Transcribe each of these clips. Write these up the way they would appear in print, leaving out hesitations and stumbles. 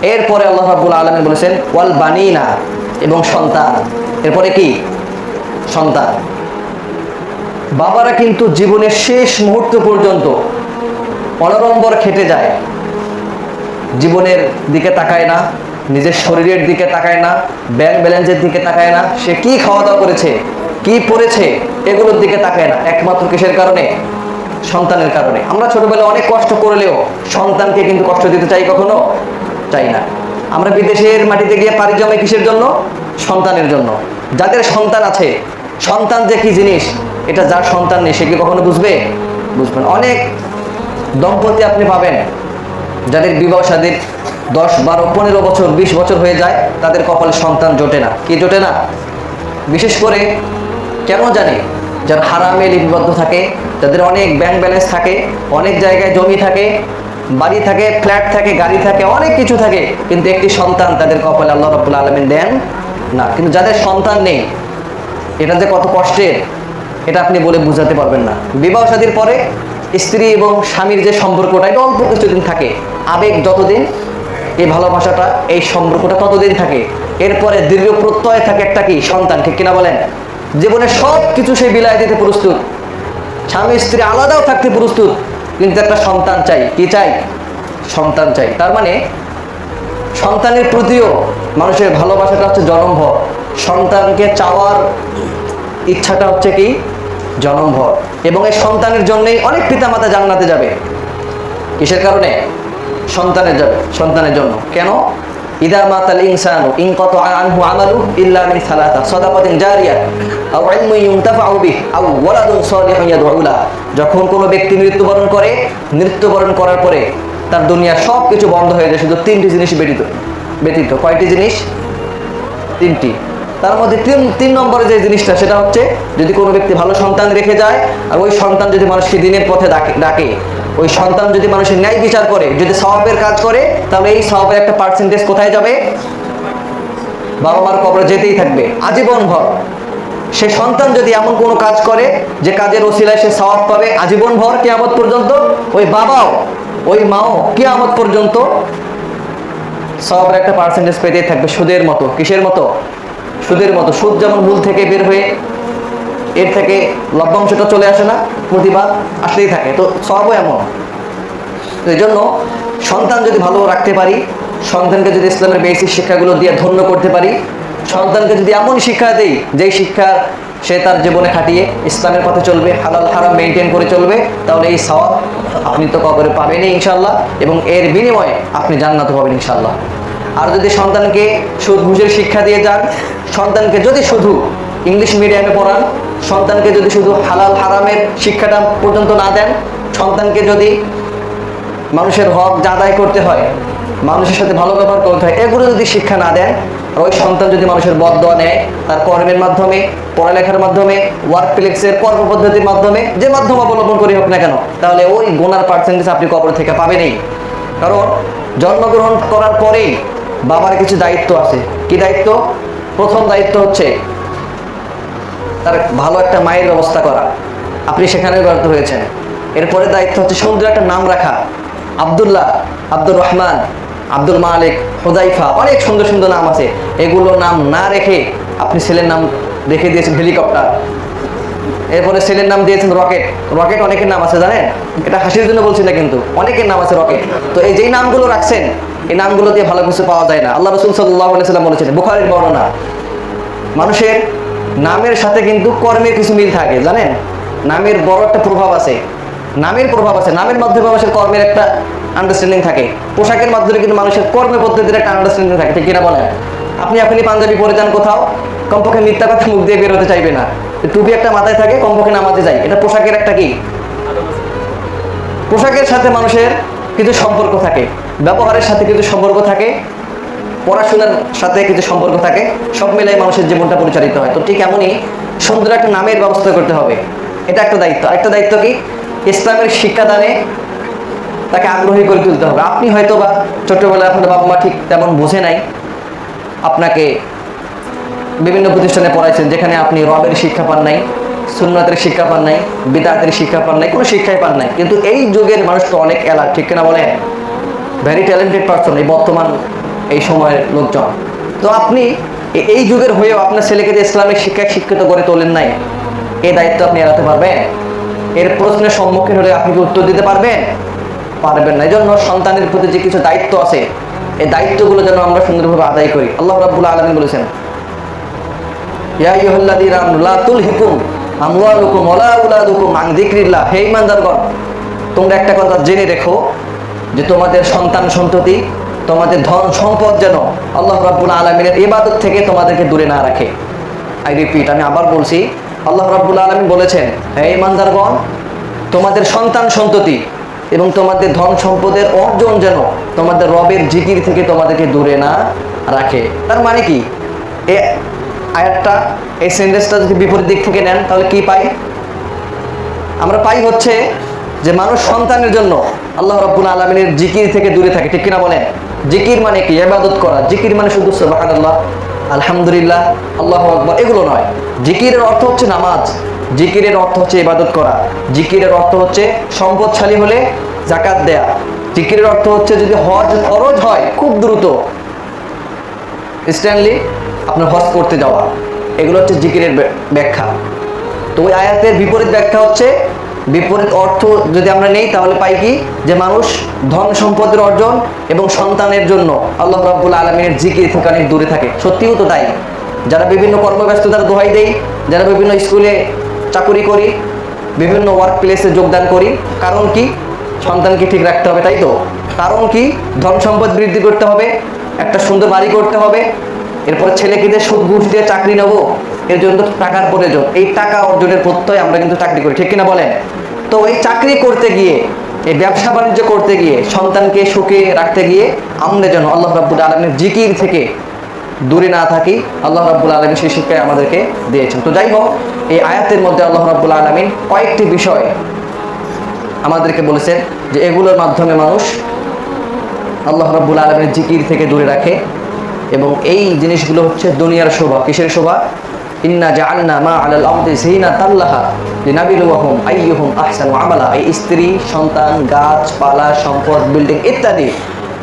এরপরে আল্লাহ রাব্বুল আলামিন বলেছেন ওয়াল বানিনা, এবং সন্তান। এরপরে কি? সন্তান। বাবারা কিন্তু জীবনের শেষ মুহূর্ত পর্যন্ত অনরম্বর খেটে যায়, জীবনের দিকে তাকায় না, নিজের শরীরের দিকে তাকায় না, ব্যাংক ব্যালেন্সের দিকে তাকায় না, সে কি খাওয়া দাওয়া করেছে, কি পড়েছে, এগুলোর দিকে তাকায় না। একমাত্র কিসের কারণে? সন্তানের কারণে। আমরা ছোটবেলায় অনেক কষ্ট করলেও সন্তানকে কিন্তু কষ্ট দিতে চাই কখনো? চাই না। আমরা বিদেশের মাটিতে গিয়ে পাড়ি জমাই কিসের জন্য? সন্তানের জন্য। যাদের সন্তান আছে, সন্তান যে কি জিনিস এটা যার সন্তান নেই সে কি কখনো বুঝবে? বুঝবেন। অনেক দম্পতি আপনি পাবেন যাদের বিবাহ শাদীর 10, 12, 15 বছর, 20 বছর হয়ে যায়, তাদের কপালে সন্তান জোটে না। কি জোটে না? বিশেষ করে কেন জানি, যারা হারামে লিপিবদ্ধ থাকে, যাদের অনেক ব্যাংক ব্যালেন্স থাকে, অনেক জায়গায় জমি থাকে, বাড়ি থাকে, ফ্ল্যাট থাকে, গাড়ি থাকে, অনেক কিছু থাকে, কিন্তু একটি সন্তান তাদের কপালে আল্লাহ রাব্বুল আলামিন দেন না। কিন্তু যাদের সন্তান নেই, এটা যে কত কষ্টের এটা আপনি বলে বোঝাতে পারবেন না। বিবাহ শাদীর পরে স্ত্রী এবং স্বামীর যে সম্পর্কটা, এটা অল্প কিছুদিন থাকে। আবেগ যতদিন, এই ভালোবাসাটা, এই সম্পর্কটা ততদিন থাকে। এরপরে দীর্ঘ প্রত্যয় থাকে একটা কি? সন্তান। ঠিক কিনা বলেন? জীবনে সব কিছু সে বিলায় দিতে প্রস্তুত, স্বামী স্ত্রী আলাদাও থাকতে প্রস্তুত, কিন্তু একটা সন্তান চাই। কি চাই? সন্তান চাই। তার মানে সন্তানের প্রতিও মানুষের ভালোবাসাটা হচ্ছে জনমভর, সন্তানকে চাওয়ার ইচ্ছাটা হচ্ছে কি? জনমভর। এবং এই সন্তানের জন্যই অনেক পিতামাতা জান্নাতে যাবে। কিসের কারণে? সন্তানের যাবে, সন্তানের জন্য। কেন? ইদা মাতাল ইনসানু ইনকাতা আনহু আমালু ইল্লা মিন সালাসা সাদাকাতিন জারিয়া আও ইলমিন ইউনতাফাউ বিহি আও ওয়ালাদুন সালিহুন ইয়াদউ লাহু। যখন কোনো ব্যক্তি মৃত্যুবরণ করে, মৃত্যুবরণ করার পরে তার দুনিয়ার সব কিছু বন্ধ হয়ে যায়, শুধু 3টি জিনিস ব্যতীত। কয়টি জিনিস? 3টি। তার মধ্যে তিন নম্বরে যে জিনিসটা, সেটা হচ্ছে যদি কোনো ব্যক্তি ভালো সন্তান রেখে যায়, আর ওই সন্তান যদি মানুষকে দিনের পথে ডাকে, ওই সন্তান যদি মানুষের ন্যায় বিচার করে, যদি সওয়াবের কাজ করে, তাহলে এই সওয়াবের একটা পার্সেন্টেজ কোথায় যাবে? বাবা মার কবরে যেতেই থাকবে আজীবন ভর। সে সন্তান যদি এমন কোনো কাজ করে যে কাজের ওসিলায় সে সওয়াব পাবে আজীবন ভর, কিয়ামত পর্যন্ত, ওই বাবাও ওই মাও কিয়ামত পর্যন্ত সওয়াবের একটা পার্সেন্টেজ পেতেই থাকবে। সুদের মতো। কিসের মতো? সুদের মতো। সুদ যেমন মূল থেকে বের হয়ে এর থেকে লভ্যাংশটা চলে আসে না, প্রতিবাদ আসলেই থাকে, তো সবও এমন। তো এই জন্য সন্তান যদি ভালো রাখতে পারি, সন্তানকে যদি ইসলামের বেসিক শিক্ষাগুলো দিয়ে ধন্য করতে পারি, সন্তানকে যদি এমন শিক্ষা দেই যেই শিক্ষা সে তার জীবনে খাটিয়ে ইসলামের পথে চলবে, হালাল হারাম মেনটেন করে চলবে, তাহলে এই সওয়াব আপনি তো কবরে পাবেনই ইনশাআল্লাহ, এবং এর বিনিময়ে আপনি জান্নাতও পাবেন ইনশাআল্লাহ। আর যদি সন্তানকে সুদ ঘুষের শিক্ষা দিয়ে যান, সন্তানকে যদি শুধু ইংলিশ মিডিয়ামে পড়ান, সন্তানকে যদি শুধু হালাল হারামের শিক্ষাটা পর্যন্ত না দেন, সন্তানকে যদি মানুষের হক আদায় করতে হয়, মানুষের সাথে ভালো ব্যবহার করতে হয়, এগুলো যদি শিক্ষা না দেন, আর ওই সন্তান যদি মানুষের বদদোয়া নেয়, তার কর্মের মাধ্যমে, পড়ালেখার মাধ্যমে, ওয়ার্ক প্লেসের কর্মপদ্ধতির মাধ্যমে, যে মাধ্যম অবলম্বন করি হোক না কেন, তাহলে ওই গুনার পার্সেন্টেজ আপনি কবর থেকে পাবেনই। কারণ জন্মগ্রহণ করার পরেই বাবার কিছু দায়িত্ব আছে। কি দায়িত্ব? প্রথম দায়িত্ব হচ্ছে তার ভালো একটা মায়ের ব্যবস্থা করা, আপনি সেখানে ব্যর্থ হয়েছেন। এরপরে দায়িত্ব হচ্ছে সুন্দর একটা নাম রাখা, আব্দুল্লাহ, আব্দুর রহমান, আব্দুল মালিক, হুদাইফা, অনেক সুন্দর সুন্দর নাম আছে। এগুলো নাম না রেখে আপনি ছেলের নাম রেখে দিয়েছেন হেলিকপ্টার, এরপরে ছেলের নাম দিয়েছেন রকেট। রকেট অনেকের নাম আছে জানেন, এটা হাসির জন্য বলছি না, কিন্তু অনেকের নাম আছে রকেট। তো এই যেই নামগুলো রাখছেন, এই নামগুলো দিয়ে ভালো কিছু পাওয়া যায় না। আল্লাহ রাসূল সাল্লাল্লাহু আলাইহি ওয়াসাল্লাম বলেছেন, বুখারীর বর্ণনা, মানুষের নামের সাথে কিন্তু কর্মের কিছু মিল থাকে, জানেন? নামের বড় একটা প্রভাব আছে, নামের প্রভাব আছে। নামের মাধ্যমে মানুষের কর্মের একটা আন্ডারস্ট্যান্ডিং থাকে, পোশাকের মাধ্যমে কিন্তু মানুষের কর্মের পদ্ধতির একটা আন্ডারস্ট্যান্ডিং থাকে। ঠিক কিনা বলেন? আপনি পাঞ্জাবি পরে যান কোথাও, কমপক্ষে মিথ্যা কথা মুখ দিয়ে বের হতে চাইবে না, টুপি একটা মাথায় থাকে, কমপক্ষে নামাজে যায়, এটা পোশাকের একটা কি? পোশাকের সাথে মানুষের কিছু সম্পর্ক থাকে, ব্যবহারের সাথে কিছু সম্পর্ক থাকে, পড়াশোনার সাথে কিছু সম্পর্ক থাকে, সব মিলাই মানুষের জীবনটা পরিচালিত হয়। তো ঠিক এমনই সুন্দর একটা নামের ব্যবস্থা করতে হবে, এটা একটা দায়িত্ব। আরেকটা দায়িত্ব কি? ইসলামের শিক্ষাদানে তাকে আগ্রহী করে তুলতে হবে। আপনি হয়তো বা ছোট্টবেলায় আপনার বাবা মা ঠিক তেমন বুঝে নাই, আপনাকে বিভিন্ন প্রতিষ্ঠানে পড়াইছেন যেখানে আপনি রবের শিক্ষা পান নাই, সুন্নাতের শিক্ষা পান নাই, বিদআতের শিক্ষা পান নাই, কোনো শিক্ষাই পান নাই। কিন্তু এই যুগের মানুষ তো অনেক এলার্ট, ঠিক কিনা বলেন? ভেরি ট্যালেন্টেড পারসন এই বর্তমান এই সময়ের লোকজন। তো আপনি এই যুগের হয়েও আপনার ছেলেকে যে ইসলামিক শিক্ষায় শিক্ষিত করে তোলেন নাই, এই দায়িত্ব আপনি এড়াতে পারবেন? এর প্রশ্নের সম্মুখীন হলে আপনি কি উত্তর দিতে পারবেন? পারবেন না। এই জন্য সন্তানের প্রতি যে কিছু দায়িত্ব আছে, এই দায়িত্বগুলো যেন আমরা সুন্দরভাবে আদায় করি। আল্লাহ রাব্বুল আলামিন বলেছেন, ইয়া আইয়ুহাল্লাযীনা আমানু লা তুলহিকুম আমওয়ালুকুম ওয়ালা আওলাদুকুম আন যিকরিল্লাহ। হে ঈমানদারগণ, তোমরা একটা কথা জেনে রেখো যে তোমাদের সন্তান সন্ততি, তোমাদের ধন সম্পদ যেন আল্লাহ রাব্বুল আলামিনের ইবাদত থেকে তোমাদেরকে দূরে না রাখে। আই রিপিট, আমি আবার বলছি, আল্লাহ রাব্বুল আলামিন বলেছেন, হে ঈমানদারগণ, তোমাদের সন্তান সন্ততি এবং তোমাদের ধন সম্পদের অর্জন যেন তোমাদের রবের জিকির থেকে তোমাদেরকে দূরে না রাখে। তার মানে কি, এই আয়াতটা, এই সেন্টেন্সটা যদি বিপরীত দিক থেকে নেন তাহলে কি পাই? আমরা পাই হচ্ছে যে মানুষ সন্তানের জন্য আল্লাহ রাব্বুল আলামিনের জিকির থেকে দূরে থাকে। ঠিক কিনা বলেন? জিকির মানে কি? ইবাদত করা। জিকির মানে শুধু সুবহানাল্লাহ, আলহামদুলিল্লাহ, আল্লাহু আকবার এগুলো নয়। জিকিরের অর্থ হচ্ছে নামাজ, জিকিরের অর্থ হচ্ছে ইবাদত করা, জিকিরের অর্থ হচ্ছে সম্পদশালী হলে যাকাত দেয়া, জিকিরের অর্থ হচ্ছে যদি হজ ফরজ হয় খুব দ্রুত ইনস্ট্যান্টলি আপনার হজ করতে যাওয়া। এগুলো হচ্ছে জিকিরের ব্যাখ্যা। তো ওই আয়াতের বিপরীত ব্যাখ্যা হচ্ছে, বিপরীত অর্থ যদি আমরা নেই তাহলে পাই কি, যে মানুষ ধন সম্পদের অর্জন এবং সন্তানের জন্য আল্লাহ রাব্বুল আলামিনের জিকির থেকে অনেক দূরে থাকে। সত্যিও তো তাই। যারা বিভিন্ন কর্মব্যস্ততার দোহাই দেই, যারা বিভিন্ন স্কুলে চাকুরি করি, বিভিন্ন ওয়ার্ক প্লেসে যোগদান করি, কারণ কি? সন্তানকে ঠিক রাখতে হবে, তাই তো? কারণ কি? ধন সম্পদ বৃদ্ধি করতে হবে, একটা সুন্দর বাড়ি করতে হবে, এরপরে ছেলেকে দিয়ে সুদ ঘুষ দিয়ে চাকরি নেবো, এর জন্য টাকার প্রয়োজন। এই টাকা অর্জনের প্রত্যয় আমরা কিন্তু চাকরি করি। ঠিক কিনা বলেন? তো এই চাকরি করতে গিয়ে, এই ব্যবসা বাণিজ্য করতে গিয়ে, সন্তানকে সুখে রাখতে গিয়ে আমরা যেন আল্লাহ রাব্বুল আলামিনের জিকির থেকে দূরে না থাকি। আল্লাহ রাব্বুল আলামিন সেই শিক্ষায় আমাদেরকে দিয়েছেন। তো যাই হোক, এই আয়াতের মধ্যে আল্লাহ রাব্বুল আলামিন কয়েকটি বিষয় আমাদেরকে বলেছেন যে এগুলোর মাধ্যমে মানুষ আল্লাহ রাব্বুল আলামিনের জিকির থেকে দূরে রাখে। এবং এই জিনিসগুলো হচ্ছে দুনিয়ার শোভা। কিসের শোভা? ইন্না জাআলনা মা আলাল আরদি যিনাতাল লাহা লিনাবলুয়াহুম আইয়ুহুম আহসানু আমালা। এই স্ত্রী, সন্তান, গাছপালা, সম্পদ, বিল্ডিং ইত্যাদি,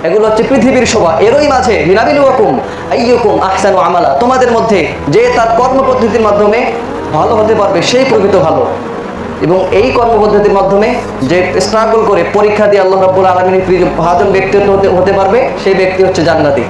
এগুলো হচ্ছে পৃথিবীর শোভা। এরই মাঝে লিনাবলুয়াকুম আইয়ুকুম আহসানু আমালা, তোমাদের মধ্যে যে তার কর্মপদ্ধতির মাধ্যমে ভালো হতে পারবে সেই প্রকৃত ভালো। এবং এই কর্মপদ্ধতির মাধ্যমে যে স্ট্রাগল করে পরীক্ষা দিয়ে আল্লাহ রাব্বুল আলামিনের প্রিয় ভাজন ব্যক্তি হতে পারবে, সেই ব্যক্তি হচ্ছে জান্নাতি।